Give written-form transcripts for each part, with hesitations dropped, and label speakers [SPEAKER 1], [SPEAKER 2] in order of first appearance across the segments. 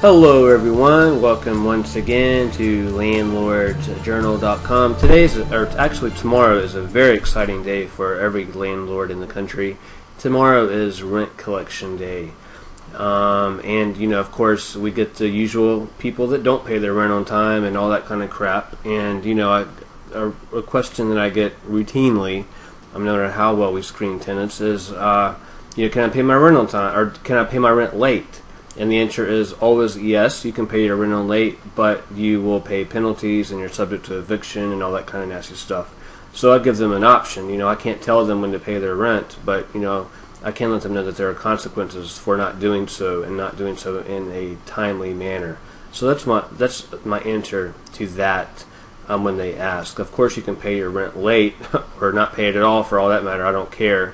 [SPEAKER 1] Hello everyone, welcome once again to landlordsjournal.com. Tomorrow is a very exciting day for every landlord in the country. Tomorrow is rent collection day. And of course we get the usual people that don't pay their rent on time and all that kind of crap. And a question that I get routinely, no matter how well we screen tenants, is can I pay my rent on time, or can I pay my rent late? And the answer is always yes, you can pay your rent on late, but you will pay penalties and you're subject to eviction and all that kind of nasty stuff. So I give them an option. I can't tell them when to pay their rent, but I can let them know that there are consequences for not doing so, and not doing so in a timely manner. So that's my answer to that when they ask. Of course you can pay your rent late or not pay it at all, for all that matter. I don't care.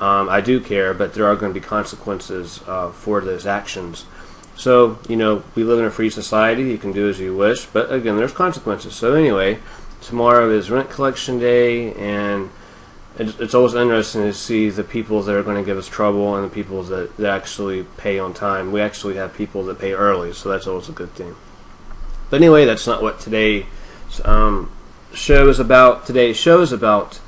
[SPEAKER 1] I do care, but there are going to be consequences for those actions. So, we live in a free society. You can do as you wish, but again, there's consequences. So anyway, tomorrow is rent collection day, and it's always interesting to see the people that are going to give us trouble and the people that actually pay on time. We actually have people that pay early, so that's always a good thing. But anyway, that's not what today's show is about. Today's show is about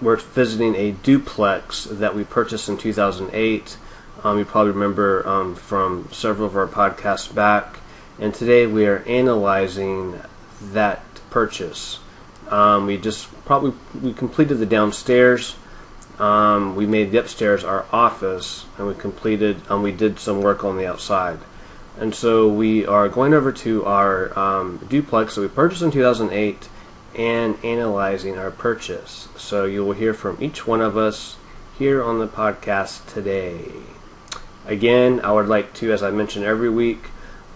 [SPEAKER 1] we're visiting a duplex that we purchased in 2008. You probably remember from several of our podcasts back. And today we are analyzing that purchase. We completed the downstairs. We made the upstairs our office, and we did some work on the outside. And so we are going over to our duplex that we purchased in 2008 and analyzing our purchase. So you will hear from each one of us here on the podcast today. Again, I would like to, as I mention every week,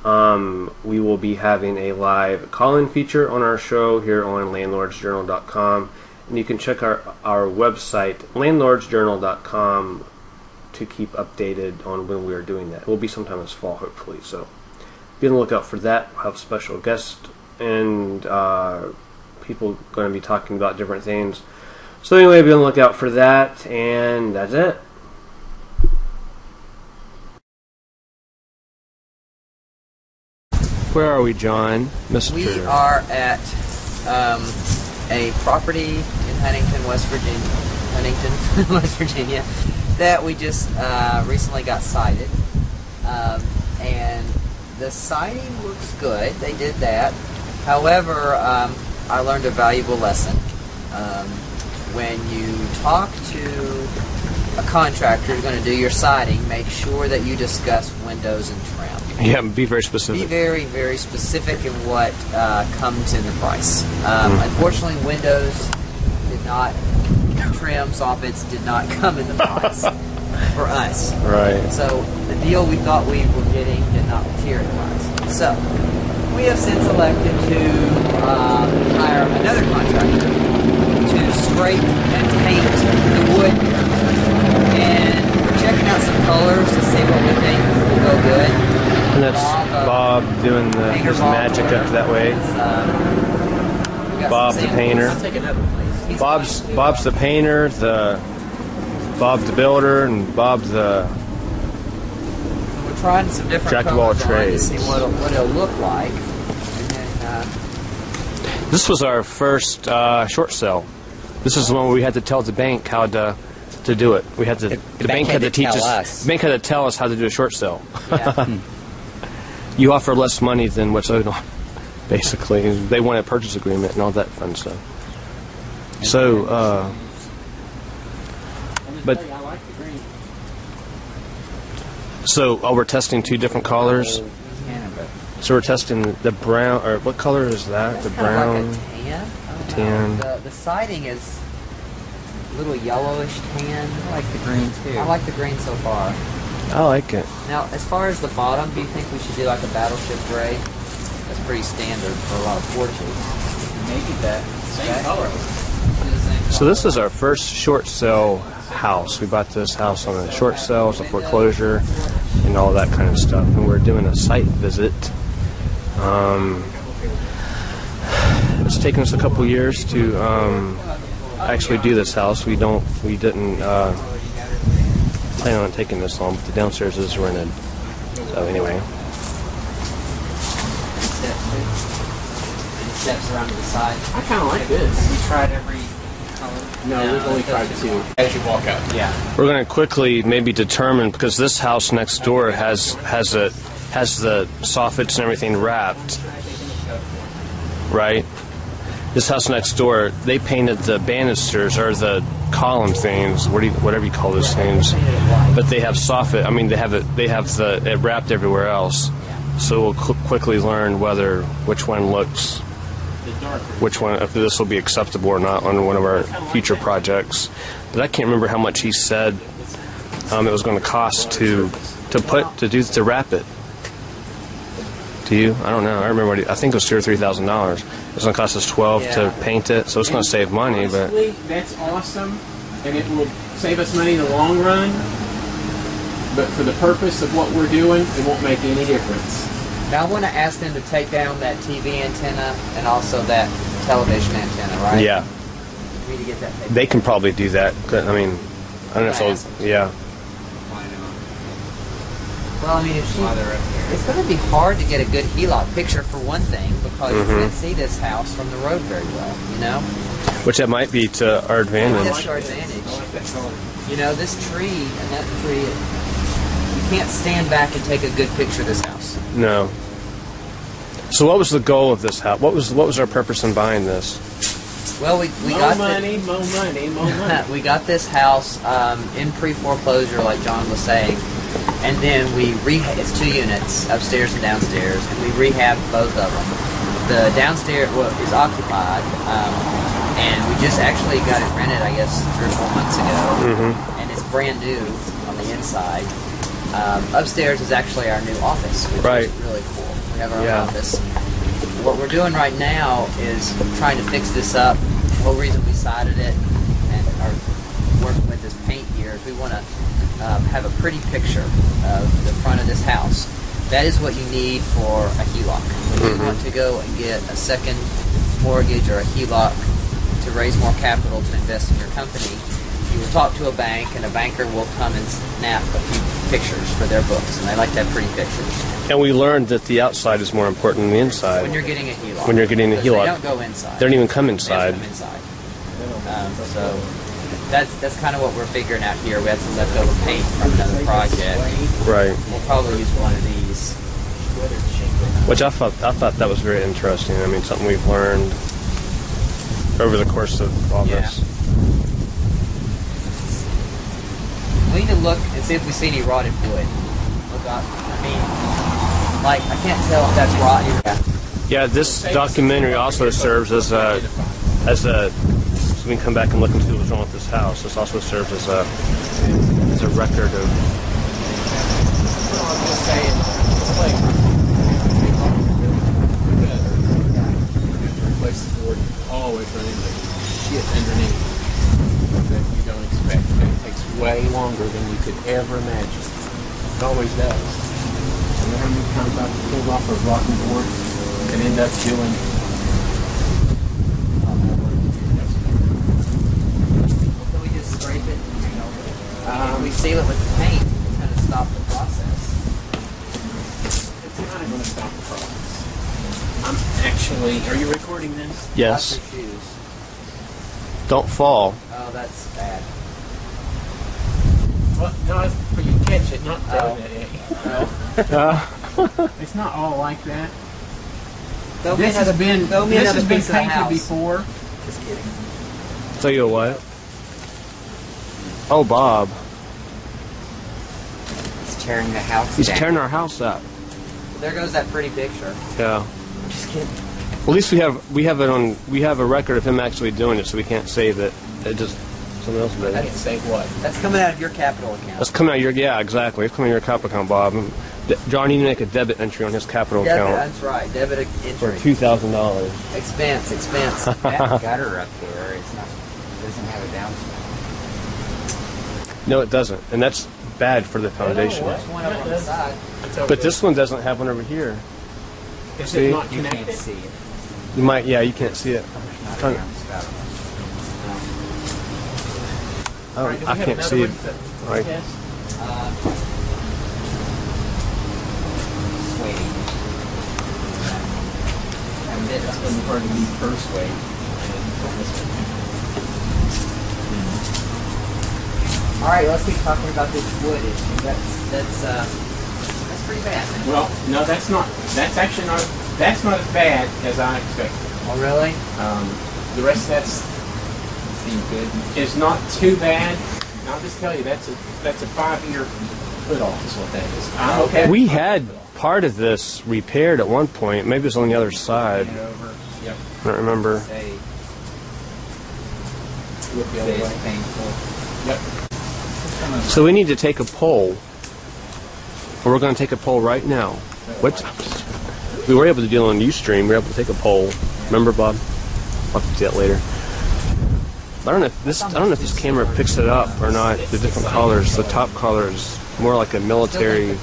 [SPEAKER 1] we will be having a live call-in feature on our show here on landlordsjournal.com, and you can check our website, landlordsjournal.com, to keep updated on when we are doing that. It will be sometime this fall, hopefully, so be on the lookout for that. We'll have special guests and people going to be talking about different things. So anyway, be on the lookout for that, and that's it. Where are we, John? Mr.
[SPEAKER 2] We are at a property in Huntington, West Virginia, that we just recently got sited, and the siding looks good. They did that. However, I learned a valuable lesson. When you talk to a contractor who's going to do your siding, make sure that you discuss windows and trim.
[SPEAKER 1] Yeah, be very specific.
[SPEAKER 2] Be very, very specific in what comes in the price. Unfortunately, windows did not, trim, soffits did not come in the price for us.
[SPEAKER 1] Right.
[SPEAKER 2] So the deal we thought we were getting did not materialize. So we have since elected to hire another contractor to scrape and paint the wood here. And we're checking out some colors to see what we think will go good.
[SPEAKER 1] And that's Bob doing his magic up that way. Bob the painter. Bob's the painter, Bob the builder, and Bob the
[SPEAKER 2] trying some different
[SPEAKER 1] jack of all trades
[SPEAKER 2] to see what it'll look like. And then,
[SPEAKER 1] this was our first short sale. This is the one where we had to tell the bank how to do it. We had to. The bank had to teach us. The bank had to tell us how to do a short sale.
[SPEAKER 2] Yeah.
[SPEAKER 1] You offer less money than what's owed on. Basically, they want a purchase agreement and all that fun stuff. So, but. So, we're testing two different colors. So we're testing the brown, or what color is that? The brown.
[SPEAKER 2] Like a tan.
[SPEAKER 1] The tan.
[SPEAKER 2] The siding is a little yellowish tan.
[SPEAKER 3] I like the green too.
[SPEAKER 2] I like the green so far.
[SPEAKER 1] I like it.
[SPEAKER 2] Now, as far as the bottom, do you think we should do like a battleship gray? That's pretty standard for a lot of porches.
[SPEAKER 3] Maybe that same color.
[SPEAKER 1] So this is our first short sale house. We bought this house on a short sale, it's a foreclosure, and all that kind of stuff. And we're doing a site visit. It's taken us a couple years to actually do this house. We didn't plan on taking this long, but the downstairs is rented. So anyway,
[SPEAKER 2] too. And it steps around to the side.
[SPEAKER 3] I kind of like this.
[SPEAKER 2] We tried every color.
[SPEAKER 3] No, we've only tried two. As you walk out.
[SPEAKER 2] Yeah.
[SPEAKER 1] We're going to quickly maybe determine, because this house next door has the soffits and everything wrapped, right? This house next door, they painted the banisters or the column things, whatever you call those things, but they have soffit. I mean, they have it wrapped everywhere else. So we'll quickly learn which one, if this will be acceptable or not on one of our future projects. But I can't remember how much he said it was going to cost to wrap it. Do you? I don't know. I remember. I think it was $2,000 or $3,000. It's going to cost us $12,000 to paint it, so it's going to save money.
[SPEAKER 3] Honestly, that's awesome, and it will save us money in the long run. But for the purpose of what we're doing, it won't make any difference.
[SPEAKER 2] Now I want to ask them to take down that TV antenna and also that television antenna, right?
[SPEAKER 1] Yeah.
[SPEAKER 2] We need to get that taken
[SPEAKER 1] They can probably do that. I mean, I don't know if they'll. Yeah.
[SPEAKER 2] Well, I mean, it's going to be hard to get a good HELOC picture for one thing, because you can't see this house from the road very well, you know?
[SPEAKER 1] Which that might be to our advantage.
[SPEAKER 2] That's our advantage. You know, this tree and that tree, you can't stand back and take a good picture of this house.
[SPEAKER 1] No. So what was the goal of this house? What was our purpose in buying this?
[SPEAKER 2] Well, we got
[SPEAKER 3] more money.
[SPEAKER 2] We got this house in pre-foreclosure, like John was saying. And then it's 2 units, upstairs and downstairs, and we rehabbed both of them. The downstairs is occupied, and we just actually got it rented, I guess, 3 or 4 months ago, and it's brand new on the inside. Upstairs is actually our new office, which is really cool. We have our own office. What we're doing right now is trying to fix this up. The whole reason we sided it and are working with this paint here is we want to have a pretty picture of the front of this house. That is what you need for a HELOC. When you want to go and get a second mortgage or a HELOC to raise more capital to invest in your company, you will talk to a bank, and a banker will come and snap a few pictures for their books, and they like to have pretty pictures.
[SPEAKER 1] And we learned that the outside is more important than the inside.
[SPEAKER 2] When you're getting a HELOC.
[SPEAKER 1] When you're getting a HELOC.
[SPEAKER 2] They don't go inside.
[SPEAKER 1] They don't even come inside.
[SPEAKER 2] They don't come inside. So that's kind of what we're figuring out here. We had some leftover paint from another project.
[SPEAKER 1] Right.
[SPEAKER 2] We'll probably use one of these.
[SPEAKER 1] Which I thought that was very interesting. I mean, something we've learned over the course of all this.
[SPEAKER 2] We need to look and see if we see any rotted wood. Look up. I mean, like, I can't tell if that's rotten.
[SPEAKER 1] Yeah, this documentary also serves as a so we can come back and look and see what's wrong with this house. This also serves as a record of.
[SPEAKER 3] Always run into shit underneath that you don't expect. And it takes way longer than you could ever imagine. It always does. And then how many times I've pulled off a rotten board and end up doing.
[SPEAKER 2] Can we just scrape it? If we seal it with the paint, it's going to stop the process.
[SPEAKER 3] It's not going to stop the process. I'm actually. Are you recording this?
[SPEAKER 1] Yes.
[SPEAKER 2] Watch your shoes.
[SPEAKER 1] Don't fall.
[SPEAKER 2] Oh, that's bad.
[SPEAKER 3] Well, no, it's for you to catch it, not throwing it at you.
[SPEAKER 2] No.
[SPEAKER 3] It's not all like that.
[SPEAKER 2] Throw me
[SPEAKER 3] This has
[SPEAKER 2] another
[SPEAKER 3] been
[SPEAKER 2] piece of the
[SPEAKER 3] painted
[SPEAKER 2] house.
[SPEAKER 3] before.
[SPEAKER 2] Just kidding.
[SPEAKER 1] Tell you what. Oh, Bob.
[SPEAKER 2] He's tearing the house
[SPEAKER 1] He's
[SPEAKER 2] down.
[SPEAKER 1] tearing our house up.
[SPEAKER 2] There goes that pretty picture.
[SPEAKER 1] Yeah.
[SPEAKER 2] Just kidding.
[SPEAKER 1] Well, at least we have a record of him actually doing it, so we can't say that it just someone else did
[SPEAKER 3] I
[SPEAKER 1] it.
[SPEAKER 3] can't say what.
[SPEAKER 2] That's coming out of your capital account.
[SPEAKER 1] That's coming out of your exactly. It's coming out of your capital account, Bob. John, you need to make a debit entry on his capital account
[SPEAKER 2] That's right. Debit
[SPEAKER 1] for
[SPEAKER 2] entry.
[SPEAKER 1] $2,000.
[SPEAKER 2] Expense.
[SPEAKER 4] That gutter up there doesn't have a downspout.
[SPEAKER 1] No, it doesn't, and that's bad for the foundation.
[SPEAKER 2] There's one up on the side.
[SPEAKER 1] But this one doesn't have one over here.
[SPEAKER 3] Is
[SPEAKER 1] See?
[SPEAKER 3] it not
[SPEAKER 4] You
[SPEAKER 3] connected?
[SPEAKER 4] can't see it.
[SPEAKER 1] You might, you can't see it.
[SPEAKER 4] There's not a
[SPEAKER 1] Trying-
[SPEAKER 4] downspout.
[SPEAKER 1] Oh,
[SPEAKER 3] Right, do we
[SPEAKER 1] I
[SPEAKER 3] have
[SPEAKER 1] can't
[SPEAKER 3] another
[SPEAKER 1] see it.
[SPEAKER 3] one to
[SPEAKER 1] Right.
[SPEAKER 3] test? one part of the first wave. And this one.
[SPEAKER 2] All right, let's keep talking about this wood issue. That's pretty bad.
[SPEAKER 3] Well, no, that's not. That's actually not. That's not as bad as I expected.
[SPEAKER 2] Oh, really?
[SPEAKER 3] The rest of that's
[SPEAKER 4] Seems good.
[SPEAKER 3] is not too bad. And I'll just tell you, that's a 5-year put off is what that is. I'm okay.
[SPEAKER 1] We had part of this repaired at one point. Maybe it was on the other side.
[SPEAKER 3] Over. Yep.
[SPEAKER 1] I don't remember.
[SPEAKER 4] Say,
[SPEAKER 3] Look the
[SPEAKER 4] say
[SPEAKER 3] other
[SPEAKER 4] it's
[SPEAKER 3] way.
[SPEAKER 4] painful.
[SPEAKER 3] Yep.
[SPEAKER 1] So we need to take a poll. We're going to take a poll right now. We were able to do it on Ustream. We were able to take a poll. Remember, Bob? I'll have to do that later. I don't know if this camera picks it up or not. The different colors. The top color is more like a military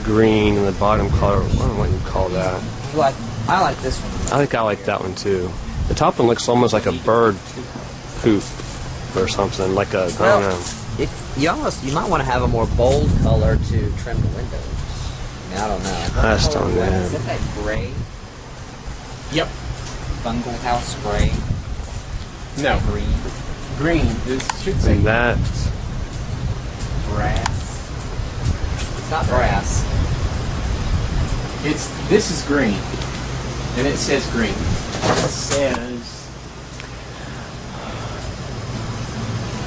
[SPEAKER 1] green, and the bottom color, I don't know what you call that.
[SPEAKER 2] I like this one.
[SPEAKER 1] I think I like that one too. The top one looks almost like a bird poop or something. Like a, I don't know.
[SPEAKER 2] You might want to have a more bold color to trim the windows. I mean, I don't know.
[SPEAKER 1] I just don't know.
[SPEAKER 2] Is that gray?
[SPEAKER 3] Yep.
[SPEAKER 2] Bungle house gray?
[SPEAKER 3] No.
[SPEAKER 2] Green?
[SPEAKER 3] Green. It should say
[SPEAKER 1] And that.
[SPEAKER 2] Brass? It's not brass.
[SPEAKER 3] This is green, and it says green. It says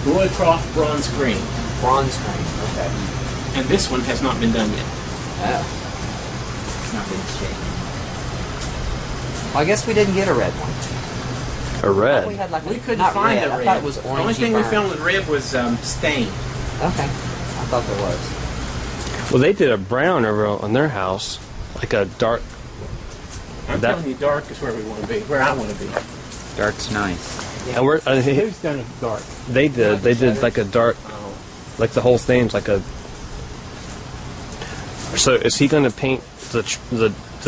[SPEAKER 3] Roycroft bronze green,
[SPEAKER 2] Bronze green. Okay.
[SPEAKER 3] and this one has not been done yet.
[SPEAKER 2] Oh. It's not been shaded. Well, I guess we didn't get a red one.
[SPEAKER 1] A
[SPEAKER 2] We
[SPEAKER 1] red.
[SPEAKER 2] had like
[SPEAKER 3] We couldn't
[SPEAKER 2] not
[SPEAKER 3] find
[SPEAKER 2] red.
[SPEAKER 3] a red.
[SPEAKER 2] I thought it was
[SPEAKER 3] The
[SPEAKER 2] orange.
[SPEAKER 3] only thing we found with red was stain.
[SPEAKER 2] Okay. I thought there was.
[SPEAKER 1] Well, they did a brown over on their house, like a dark.
[SPEAKER 3] I'm
[SPEAKER 1] That-
[SPEAKER 3] telling you, dark is where we want to be, where I want to be.
[SPEAKER 4] Dark's nice.
[SPEAKER 1] And we're,
[SPEAKER 3] Who's done a dark?
[SPEAKER 1] they did like a dark,
[SPEAKER 3] Oh.
[SPEAKER 1] like the whole thing's like a. So is he going to paint the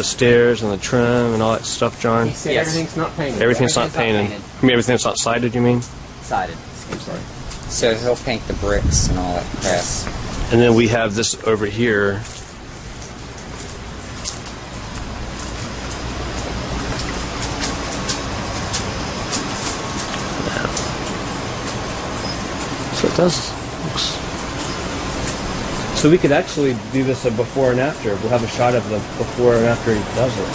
[SPEAKER 1] stairs and the trim and all that stuff, John?
[SPEAKER 3] He said
[SPEAKER 2] Yes.
[SPEAKER 3] everything's not painted.
[SPEAKER 1] Everything's not
[SPEAKER 2] Everything's not
[SPEAKER 1] painted.
[SPEAKER 2] painted.
[SPEAKER 1] I mean, everything's not sided. You mean?
[SPEAKER 2] Sided.
[SPEAKER 3] I'm sorry.
[SPEAKER 4] So he'll paint the bricks and all that crap.
[SPEAKER 1] And then we have this over here. So it does. So we could actually do this a before and after. We'll have a shot of the before and after he does it.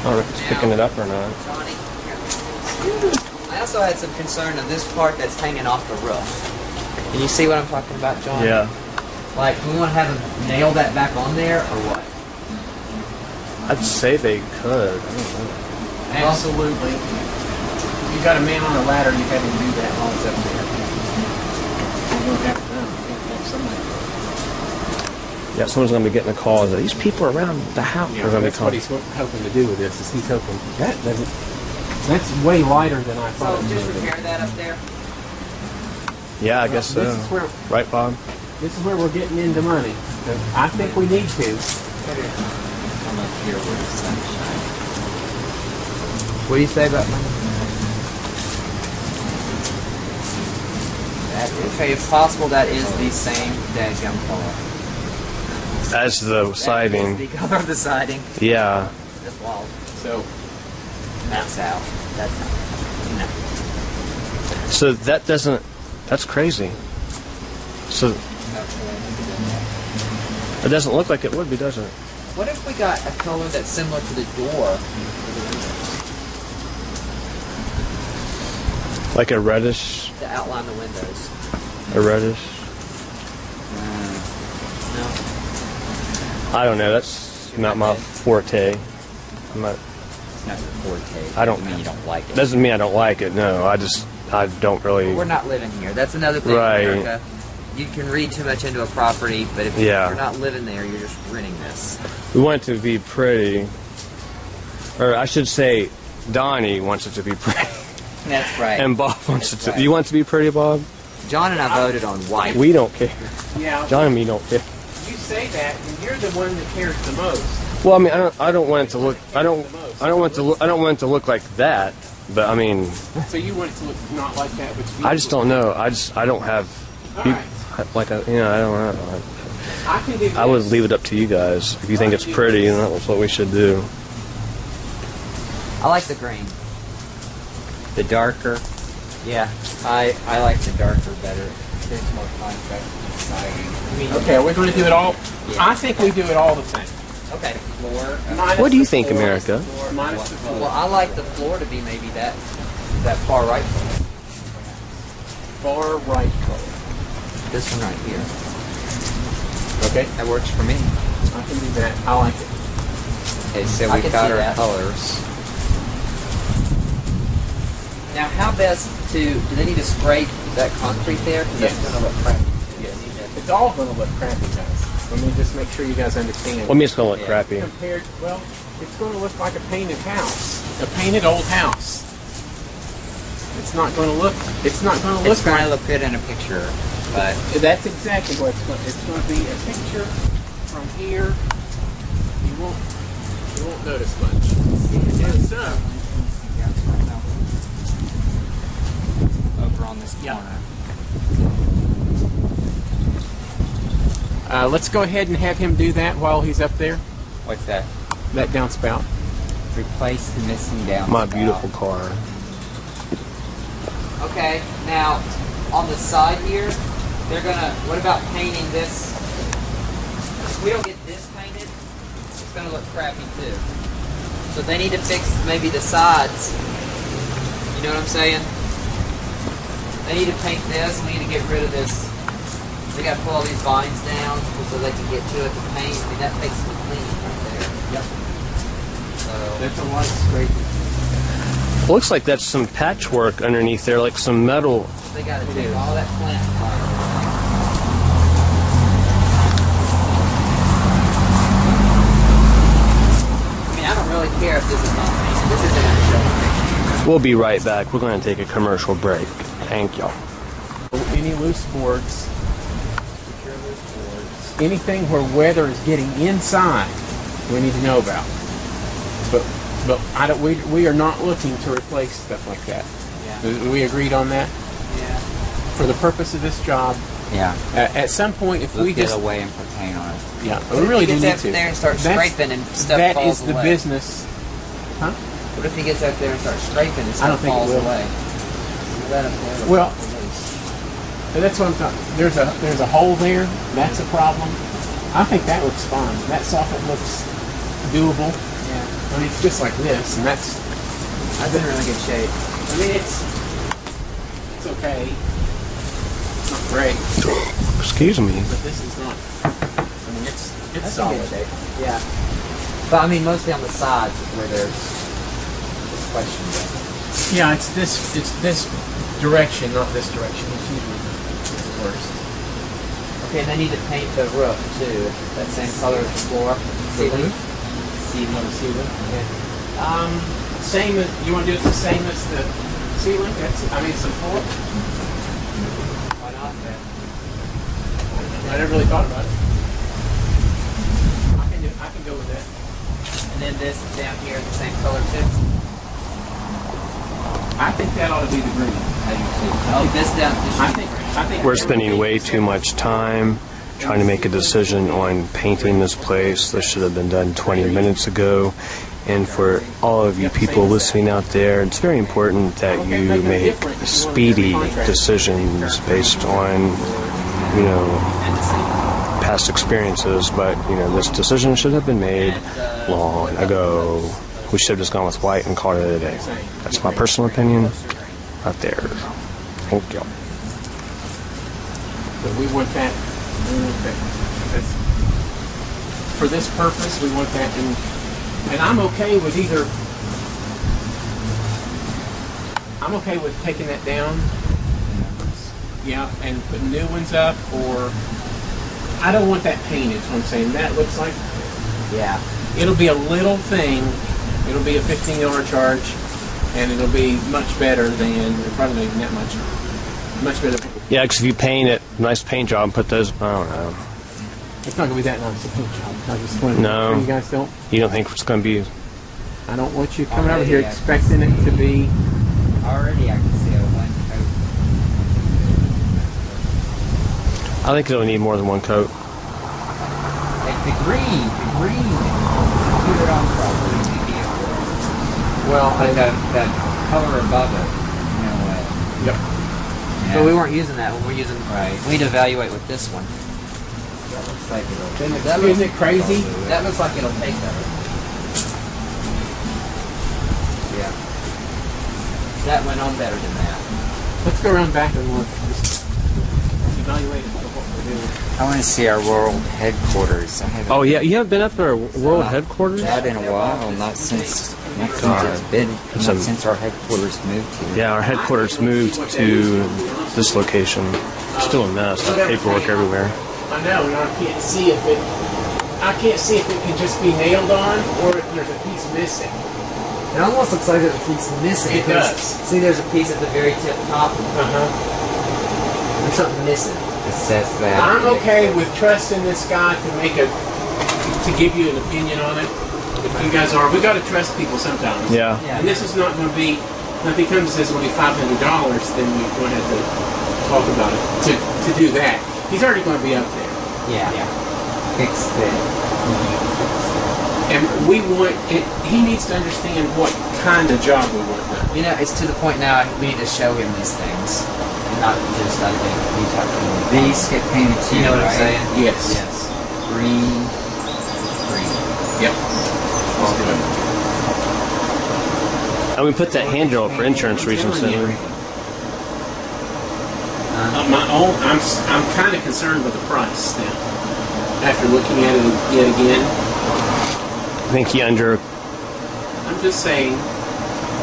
[SPEAKER 1] I don't know if it's picking it up or not.
[SPEAKER 2] Johnny. I also had some concern of this part that's hanging off the roof. Can you see what I'm talking about, John?
[SPEAKER 1] Yeah.
[SPEAKER 2] Like, do we want to have them nail that back on there, or what?
[SPEAKER 1] I'd say they could. I don't know.
[SPEAKER 3] Absolutely. If you got a man on a ladder, you have him do that while it's up there. You don't have to know. You have somebody.
[SPEAKER 1] Yeah, someone's going to be getting a call. That these people around the house
[SPEAKER 3] Yeah,
[SPEAKER 1] are going to be
[SPEAKER 3] that's what
[SPEAKER 1] calling.
[SPEAKER 3] he's hoping to do with this. Is he's hoping that doesn't. That's way lighter than I
[SPEAKER 2] So
[SPEAKER 3] thought. it
[SPEAKER 2] just
[SPEAKER 3] would be.
[SPEAKER 2] repair that up there?
[SPEAKER 1] Yeah, I guess so.
[SPEAKER 3] This is where
[SPEAKER 1] Right, Bob?
[SPEAKER 3] we're getting into money. I think we need to.
[SPEAKER 4] Come up here where the sun shines.
[SPEAKER 2] What do you say about money? Okay, if possible, that is the same dadgum color.
[SPEAKER 1] As the siding.
[SPEAKER 2] That is the color of the siding.
[SPEAKER 1] Yeah.
[SPEAKER 2] This wall.
[SPEAKER 3] So
[SPEAKER 2] That's out. That's not. No.
[SPEAKER 1] So that doesn't. That's crazy. So it doesn't look like it would be, does it?
[SPEAKER 2] What if we got a color that's similar to the door?
[SPEAKER 1] Like a reddish.
[SPEAKER 2] To outline the windows.
[SPEAKER 1] A reddish.
[SPEAKER 2] No.
[SPEAKER 1] I don't know. That's not my forte. I'm not.
[SPEAKER 4] It's not your forte.
[SPEAKER 1] I don't-
[SPEAKER 4] Doesn't mean you don't like it.
[SPEAKER 1] Doesn't mean I don't like it. No, I don't really.
[SPEAKER 2] We're not living here. That's another thing
[SPEAKER 1] Right.
[SPEAKER 2] in America. You can read too much into a property, but if
[SPEAKER 1] Yeah.
[SPEAKER 2] you're not living there, you're just renting this.
[SPEAKER 1] We want it to be pretty. Or I should say, Donnie wants it to be pretty,
[SPEAKER 2] That's right.
[SPEAKER 1] and Bob wants it
[SPEAKER 2] That's
[SPEAKER 1] to.
[SPEAKER 2] right.
[SPEAKER 1] You want it to be pretty, Bob?
[SPEAKER 2] John and I voted on white.
[SPEAKER 1] We don't care.
[SPEAKER 3] yeah,
[SPEAKER 1] John and me don't care.
[SPEAKER 3] you say that, and you're the one that cares the most.
[SPEAKER 1] Well, I mean, I don't want it to look. I don't want it to look like that. But I mean,
[SPEAKER 3] So you want it to look not like that, but you
[SPEAKER 1] I just don't know. I don't have.
[SPEAKER 3] All right.
[SPEAKER 1] I don't know.
[SPEAKER 3] I can do this.
[SPEAKER 1] I would leave it up to you guys. If you think it's pretty, then that's what we should do.
[SPEAKER 2] I like the green.
[SPEAKER 4] The darker.
[SPEAKER 2] Yeah.
[SPEAKER 4] I like the darker better. There's more contrast and siding.
[SPEAKER 3] Okay, we're going to do it all.
[SPEAKER 4] Yeah.
[SPEAKER 3] I think we do it all the same.
[SPEAKER 2] Okay.
[SPEAKER 4] Floor.
[SPEAKER 3] Minus
[SPEAKER 1] What do you
[SPEAKER 3] the
[SPEAKER 1] think,
[SPEAKER 3] floor.
[SPEAKER 1] America?
[SPEAKER 3] Minus the floor.
[SPEAKER 2] Well, I like the floor to be maybe that far right color.
[SPEAKER 3] Far right color.
[SPEAKER 2] This one right here.
[SPEAKER 3] Okay,
[SPEAKER 2] That works for me.
[SPEAKER 3] I can do that. I like it.
[SPEAKER 4] Okay, so
[SPEAKER 2] I
[SPEAKER 4] we've
[SPEAKER 2] can
[SPEAKER 4] got
[SPEAKER 2] see
[SPEAKER 4] our
[SPEAKER 2] that.
[SPEAKER 4] colors.
[SPEAKER 2] Now, how best do they need to scrape that concrete there? Because
[SPEAKER 3] Yes.
[SPEAKER 2] that's going to look crappy.
[SPEAKER 3] Yes. It's all going to look crappy, guys. Let me just make sure you guys understand.
[SPEAKER 1] Well, I mean, it's going to look
[SPEAKER 2] Yeah.
[SPEAKER 1] crappy.
[SPEAKER 3] Compared, well, it's going to look like a painted house, a painted old house. It's not going to look. It's not going to look
[SPEAKER 4] It's going to
[SPEAKER 3] like.
[SPEAKER 4] look good in a picture, but
[SPEAKER 3] That's exactly what it's going. It's going to be a picture from here. You won't notice much. And so,
[SPEAKER 4] over on this
[SPEAKER 3] Yeah.
[SPEAKER 4] corner.
[SPEAKER 3] let's go ahead and have him do that while he's up there.
[SPEAKER 4] What's that?
[SPEAKER 3] That downspout.
[SPEAKER 4] Replace the missing downspout.
[SPEAKER 1] My beautiful car.
[SPEAKER 2] Okay, now on the side here, they're gonna. What about painting this? If we don't get this painted, it's gonna look crappy too. So they need to fix maybe the sides. You know what I'm saying? They need to paint this. We need to get rid of this. They gotta pull all these vines down so they can get to it to paint. I mean that takes some cleaning right there.
[SPEAKER 3] Yep.
[SPEAKER 2] So
[SPEAKER 3] That's a lot of scraping.
[SPEAKER 1] Looks like that's some patchwork underneath there, like some metal.
[SPEAKER 2] they gotta take all that plant apart. I mean, I don't really care if this is not painted. This isn't a show picture.
[SPEAKER 1] We'll be right back. We're going to take a commercial break. Thank y'all.
[SPEAKER 3] Any loose boards, anything where weather is getting inside, we need to know about. But I don't. We are not looking to replace stuff like that.
[SPEAKER 2] Yeah.
[SPEAKER 3] We agreed on that.
[SPEAKER 2] Yeah.
[SPEAKER 3] For the purpose of this job,
[SPEAKER 4] Yeah.
[SPEAKER 3] at some point, if we
[SPEAKER 4] Let's get
[SPEAKER 3] just
[SPEAKER 4] away and put paint on it.
[SPEAKER 3] yeah,
[SPEAKER 2] What
[SPEAKER 3] we
[SPEAKER 2] if
[SPEAKER 3] really
[SPEAKER 2] he
[SPEAKER 3] do
[SPEAKER 2] gets
[SPEAKER 3] need
[SPEAKER 2] up
[SPEAKER 3] to.
[SPEAKER 2] there and starts scraping and stuff
[SPEAKER 3] That
[SPEAKER 2] falls
[SPEAKER 3] is the
[SPEAKER 2] away?
[SPEAKER 3] business. Huh?
[SPEAKER 2] What if he gets up there and starts scraping and
[SPEAKER 3] I don't
[SPEAKER 2] stuff
[SPEAKER 3] think it
[SPEAKER 2] falls
[SPEAKER 3] will.
[SPEAKER 2] away? Let him pull it
[SPEAKER 3] Well,
[SPEAKER 2] loose.
[SPEAKER 3] And that's what I'm talking. There's a hole there. That's a problem. I think that looks fine. That soffit looks doable.
[SPEAKER 2] Yeah.
[SPEAKER 3] I mean, it's just like this, and that's.
[SPEAKER 2] That's in really good shape.
[SPEAKER 3] I mean, it's okay. It's not great,
[SPEAKER 1] Excuse me.
[SPEAKER 3] but this is not. I mean, it's
[SPEAKER 2] That's in
[SPEAKER 3] solid.
[SPEAKER 2] good shape. Yeah. But I mean, mostly on the sides is where there's this question.
[SPEAKER 3] Yeah, it's this direction, not this direction. It's usually the worst.
[SPEAKER 2] Okay, and they need to paint the roof too. That same color as the floor. Ceiling.
[SPEAKER 3] Ceiling. Okay. Same as you want to do it the same as the ceiling. It's the floor.
[SPEAKER 2] Why not?
[SPEAKER 3] I never really thought about it. I can go with that.
[SPEAKER 2] And then this is down here the same color too.
[SPEAKER 3] I think that ought to be the green.
[SPEAKER 2] Oh, this down. This
[SPEAKER 3] I
[SPEAKER 2] should be
[SPEAKER 3] think
[SPEAKER 1] We're spending way too much time trying to make a decision on painting this place. This should have been done 20 minutes ago. And for all of you people listening out there, it's very important that you make speedy decisions based on, past experiences. But, this decision should have been made long ago. We should have just gone with white and called it a day. That's my personal opinion right there. Thank you.
[SPEAKER 3] But we want that. For this purpose, we want that. And I'm okay with either. I'm okay with taking that down. Yeah, and putting new ones up, or I don't want that painted. That's what I'm saying. That looks like.
[SPEAKER 2] Yeah.
[SPEAKER 3] It'll be a little thing. It'll be a $15 charge, and it'll be much better than, probably not even that much better.
[SPEAKER 1] Yeah, because if you paint it, nice paint job, and put those, I don't know.
[SPEAKER 3] It's not going to be that nice a paint job. I just want to
[SPEAKER 1] No.
[SPEAKER 3] make sure you guys don't.
[SPEAKER 1] You don't think it's going to be...
[SPEAKER 3] I don't want you coming over
[SPEAKER 4] Already,
[SPEAKER 3] here
[SPEAKER 4] yeah.
[SPEAKER 3] expecting it to be.
[SPEAKER 4] Already I can see a one coat.
[SPEAKER 1] I think it'll need more than one coat.
[SPEAKER 4] The green. Put it on property.
[SPEAKER 3] Well,
[SPEAKER 4] But that color above it, no way.
[SPEAKER 3] Yep.
[SPEAKER 4] Yeah.
[SPEAKER 2] But we weren't using that one. We're using.
[SPEAKER 4] Right.
[SPEAKER 2] We need to evaluate with this one.
[SPEAKER 4] That looks like it'll.
[SPEAKER 3] Isn't it crazy?
[SPEAKER 2] That looks like it'll take better. Yeah. That went on better than that.
[SPEAKER 3] Let's go around back and look. Just evaluate what we're doing.
[SPEAKER 4] I want to see our world headquarters. I haven't
[SPEAKER 1] Oh yeah, you haven't been up to our world headquarters?
[SPEAKER 4] Not in a while. Not since it's been. Not since our headquarters moved here.
[SPEAKER 1] Yeah, our headquarters moved to this location. Still a mess. Paperwork everywhere.
[SPEAKER 3] I know, and I can't see if it. I can't see if it can just be nailed on, or if there's a piece missing.
[SPEAKER 2] It almost looks like there's a piece missing.
[SPEAKER 3] It does.
[SPEAKER 2] See, there's a piece at the very tip top. There's something missing.
[SPEAKER 4] It says that.
[SPEAKER 3] I'm okay with trusting this guy to give you an opinion on it. If you guys are, we got to trust people sometimes.
[SPEAKER 1] Yeah.
[SPEAKER 3] And this is not going to be. If he comes and says it's going to be $500, then we're going to have to talk about it to do that. He's already going to be up there.
[SPEAKER 2] Yeah.
[SPEAKER 4] Fix it.
[SPEAKER 3] And we want, he needs to understand what kind of job we want done.
[SPEAKER 2] You know, it's to the point now we need to show him these things. And not just, I think, we talk to him.
[SPEAKER 4] These get painted too,
[SPEAKER 2] You know what I'm
[SPEAKER 4] right?
[SPEAKER 2] saying?
[SPEAKER 3] Yes.
[SPEAKER 2] Yes.
[SPEAKER 4] Green.
[SPEAKER 3] Yep. Let's do it.
[SPEAKER 1] And we put that handrail for insurance reasons, didn't we?
[SPEAKER 3] I'm kind of concerned with the price now. After looking at it yet again,
[SPEAKER 1] I think he under.
[SPEAKER 3] I'm just saying,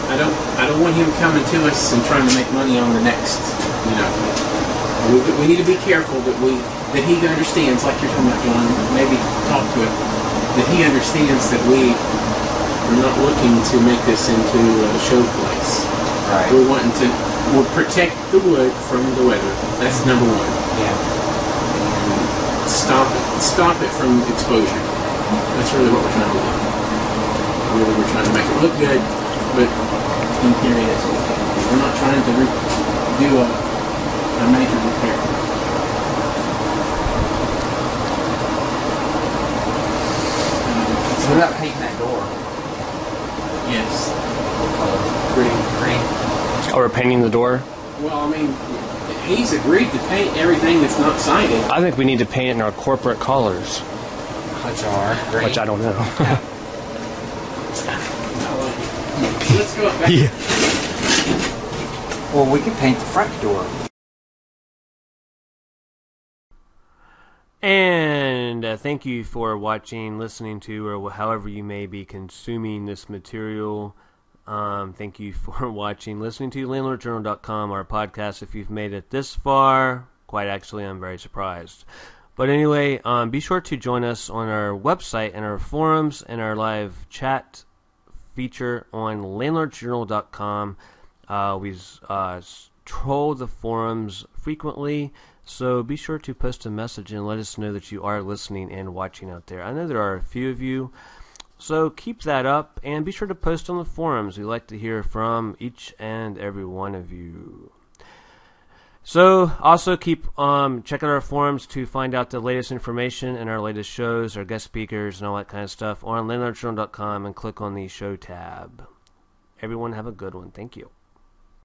[SPEAKER 3] I don't want him coming to us and trying to make money on the next. You know, we need to be careful that he understands, like you're talking about, John. Maybe talk to him that he understands that we are not looking to make this into a show place.
[SPEAKER 4] Right.
[SPEAKER 3] We'll protect the wood from the weather. That's number one.
[SPEAKER 2] Yeah.
[SPEAKER 3] And stop it from exposure. That's really what we're trying to do. Really, we're trying to make it look good, but in theory, that's what we're trying to do. We're not trying to do a major repair.
[SPEAKER 2] So what about painting that door?
[SPEAKER 3] Yes.
[SPEAKER 2] What color? Green.
[SPEAKER 1] Oh, we're painting the door?
[SPEAKER 3] Well, I mean, he's agreed to paint everything that's not sided.
[SPEAKER 1] I think we need to paint it in our corporate colors,
[SPEAKER 2] Which are green.
[SPEAKER 1] which I don't know.
[SPEAKER 3] Let's go back.
[SPEAKER 1] Yeah.
[SPEAKER 4] Well, we could paint the front door.
[SPEAKER 1] And thank you for watching, listening to, or however you may be consuming this material. Thank you for watching, listening to landlordjournal.com, our podcast. If you've made it this far, quite actually, I'm very surprised. But anyway, be sure to join us on our website and our forums and our live chat feature on landlordjournal.com. We troll the forums frequently, so be sure to post a message and let us know that you are listening and watching out there. I know there are a few of you, so keep that up and be sure to post on the forums. We like to hear from each and every one of you. So also keep check out our forums to find out the latest information and our latest shows, our guest speakers, and all that kind of stuff on landlordjournal.com and click on the show tab. Everyone have a good one. Thank you.